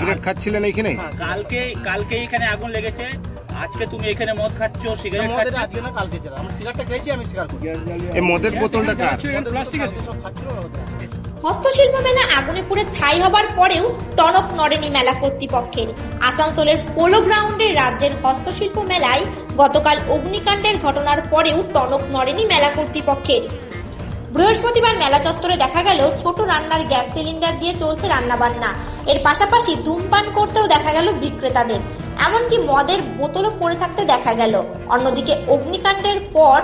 Cigarette খাচ্ছিলেন এইখানে? কালকে এখানে আগুন লেগেছে, আজকে তুমি এখানে মদ খাচ্ছো, সিগারেট খাচ্ছো। আজকে না কালকে ছিল, আমি সিগারেটটা খেয়েছি, আমি স্বীকার করি। এই মদের বোতলটা কার? প্লাস্টিক আছে সব খাচ্ছিল ওরা। হস্তশিল্প মেলা আগুনে পুড়ে ছাই হবার পরেও টনক নড়েনি মেলা কর্তৃপক্ষের। আসানসোলের পোলো গ্রাউন্ডে রাজ্যের হস্তশিল্প মেলায় গতকাল অগ্নিকাণ্ডের ঘটনার পরেও টনক নড়েনি মেলা কর্তৃপক্ষের। বৃহস্পতিবার মেলা চত্বরে দেখা গেল ছোট রান্নার গ্যাস সিলিন্ডার দিয়ে চলছে রান্নাবান্না। এর পাশাপাশি ধূমপান করতেও দেখা গেল বিক্রেতাদের, এমনকি মদের বোতলও পড়ে থাকতে দেখা গেল। অন্যদিকে অগ্নিকাণ্ডের পর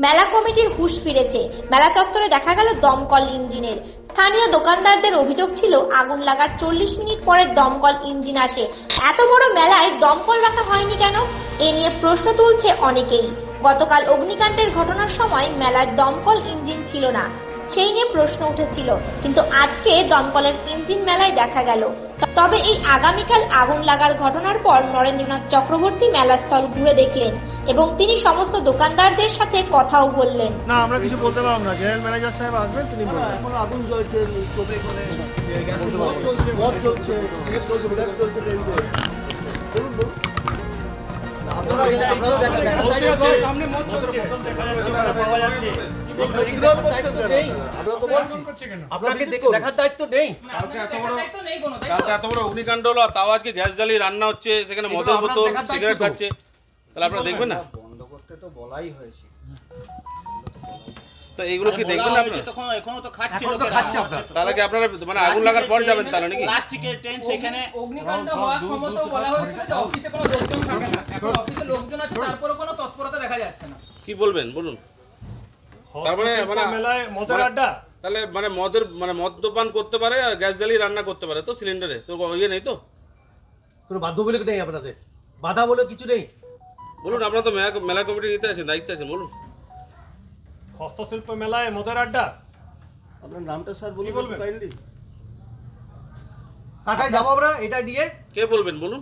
মেলা কমিটির হুঁশ ফিরেছে। মেলা চত্বরে দেখা গেল দমকল ইঞ্জিনের। স্থানীয় দোকানদারদের অভিযোগ ছিল আগুন লাগার 40 মিনিট পরে দমকল ইঞ্জিন আসে। এত বড় মেলায় দমকল রাখা হয়নি কেন, এ নিয়ে প্রশ্ন তুলছে অনেকেই। গতকাল অগ্নিকাণ্ডের ঘটনার সময় মেলার দমকল ইঞ্জিন ছিল না, সেই নিয়ে প্রশ্ন উঠেছিল, কিন্তু আজকে দমকলের ইঞ্জিন মেলায় দেখা গেল। তবে এই আগামীকাল আগুন লাগার ঘটনার পর নরেন্দ্রনাথ চক্রবর্তী মেলাস্থল ঘুরে দেখলেন এবং তিনি সমস্ত দোকানদারদের সাথে কথাও বললেন। না, আমরা কিছু বলতে পারবো না, জেনারেল ম্যানেজার সাহেব আসবেন, তিনি বলবেন। এখন আগুন জ্বলছে, টোপে করে গ্যাসের চলছে, মদ চলছে, সিগারেট চলছে, গ্যাস চলছে, বলুন বলুন। আপনারা দেখেন সামনে মদ চলছে, দেখা যাচ্ছে, পাওয়া যাচ্ছে। আপনাকে দেখার দায়িত্ব নেই। কালকে এত বড় অগ্নিকাণ্ড হলো, তাও আজকে গ্যাস জ্বালিয়ে রান্না হচ্ছে, সেখানে মদের বোতল, সিগারেট খাচ্ছে, তাহলে আপনারা দেখবেন না? বন্ধ করতে তো বলাই হয়েছে, তো এইগুলো কি দেখবেন না আপনারা? তখন এখনো তো খাচ্ছে, তাহলে কি আপনারা মানে আগুন লাগার পর যাবেন তাহলে নাকি? প্লাস্টিকের টেন্ট সেখানে অগ্নিকাণ্ড হওয়ার সময়তেও বলা হয়েছিল যে অফিসে কোনো লোকজন থাকে না। এখন অফিসে লোকজন আছে, তারপরেও কোনো তৎপরতা দেখা যাচ্ছে না। কি বলবেন বলুন? তারপরে মেলায় মদের আড্ডা, তাহলে মানে মদ্যপান করতে পারে আর গ্যাস জ্বালিয়ে রান্না করতে পারে তো সিলিন্ডারে, তো ইয়ে নেই তো? কোনো বাধ্য বলে নেই, আপনাদের বাধা বলে কিছু নেই। বলুন, আপনারা তো মেলা কমিটির নিতে আছেন, দায়িত্বে আছেন, বলুন। হস্তশিল্প মেলায় মদের আড্ডা, আপনার নামটা স্যার বলুন বলবেন? কাইন্ডলি। কাটায় যাবো আমরা এটা নিয়ে। কে বলবেন বলুন?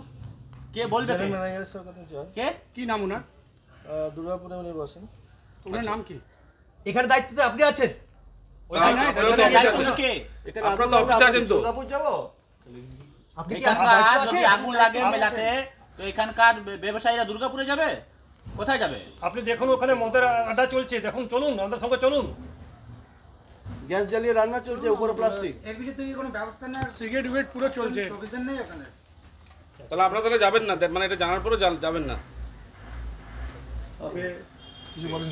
কে বলবে? জেনারেল ম্যানেজার সাহেব কথা জয়। কে? কি নাম ওনার? দুর্গাপুরে উনি বসেন। ওনার নাম কি? এখানে দায়িত্বতে আপনি আছেন। আপনারা তো অফিসে আছেন তো? দুর্গাপুর যাবো। আপনি কি এখানকার যদি আগুন লাগে মেলাতে, তো এখানকার ব্যবসায়ীরা দুর্গাপুরে যাবে? কোথায় যাবে? আপনি দেখুন ওখানে মদের আড্ডা চলছে, দেখুন, চলুন আমাদের সঙ্গে চলুন। গ্যাস জ্বালিয়ে রান্না চলছে, উপরে প্লাস্টিক। এর বিষয়ে তুই কোনো ব্যবস্থা না, সিগারেট উইট পুরো চলছে। প্রভিশন নেই ওখানে। তাহলে আপনারা তাহলে যাবেন না, মানে এটা জানার পরে যাবেন না? কিছু বলেন।